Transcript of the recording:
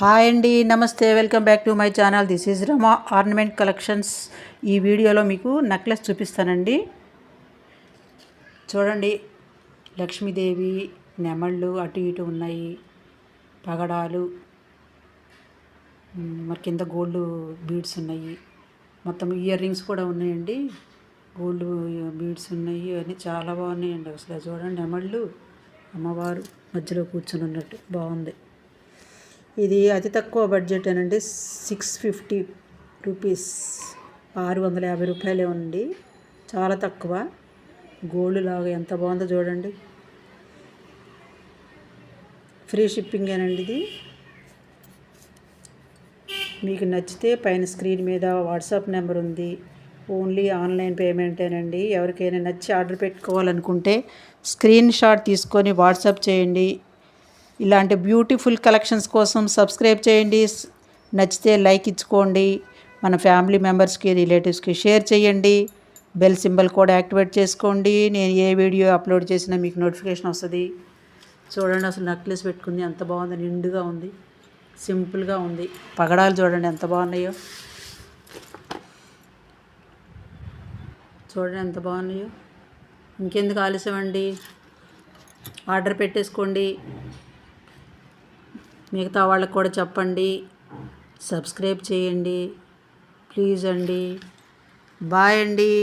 Hi అండి, నమస్తే. Welcome back to my channel. This is Rama ornament collections. ఈ వీడియోలో మీకు నెక్లెస్ చూపిస్తానండి. చూడండి, లక్ష్మీదేవి నెమళ్ళు అటు ఇటు ఉన్నాయి, పగడాలు, మరి కింద గోల్డ్ బీడ్స్ ఉన్నాయి, మొత్తం ఇయర్ రింగ్స్ కూడా ఉన్నాయండి. గోల్డ్ బీడ్స్ ఉన్నాయి, అన్నీ చాలా బాగున్నాయండి. అసలు చూడండి, నెమళ్ళు అమ్మవారు మధ్యలో కూర్చొని ఉన్నట్టు బాగుంది. ఇది అతి తక్కువ బడ్జెట్ అనండి, 650 రూపీస్, 650 రూపాయలే ఉంది. చాలా తక్కువ. గోల్డ్ లాగా ఎంత బాగుందో చూడండి. ఫ్రీ షిప్పింగేనండి ఇది. మీకు నచ్చితే పైన స్క్రీన్ మీద వాట్సాప్ నెంబర్ ఉంది. ఓన్లీ ఆన్లైన్ పేమెంటేనండి. ఎవరికైనా నచ్చి ఆర్డర్ పెట్టుకోవాలనుకుంటే స్క్రీన్ షాట్ తీసుకొని వాట్సాప్ చేయండి. ఇలాంటి బ్యూటిఫుల్ కలెక్షన్స్ కోసం సబ్స్క్రైబ్ చేయండి. నచ్చితే లైక్ ఇచ్చుకోండి. మన ఫ్యామిలీ మెంబర్స్కి, రిలేటివ్స్కి షేర్ చేయండి. బెల్ సింబల్ కూడా యాక్టివేట్ చేసుకోండి. నేను ఏ వీడియో అప్లోడ్ చేసినా మీకు నోటిఫికేషన్ వస్తుంది. చూడండి, అసలు నెక్లెస్ పెట్టుకుంది ఎంత బాగుంది, నిండుగా ఉంది, సింపుల్గా ఉంది. పగడాలు చూడండి ఎంత బాగున్నాయో, చూడండి ఎంత బాగున్నాయో. ఇంకెందుకు ఆలస్యం అండి, ఆర్డర్ పెట్టేసుకోండి. మిగతా వాళ్ళకి కూడా చెప్పండి, సబ్స్క్రైబ్ చేయండి ప్లీజ్ అండి. బాయ్ అండి.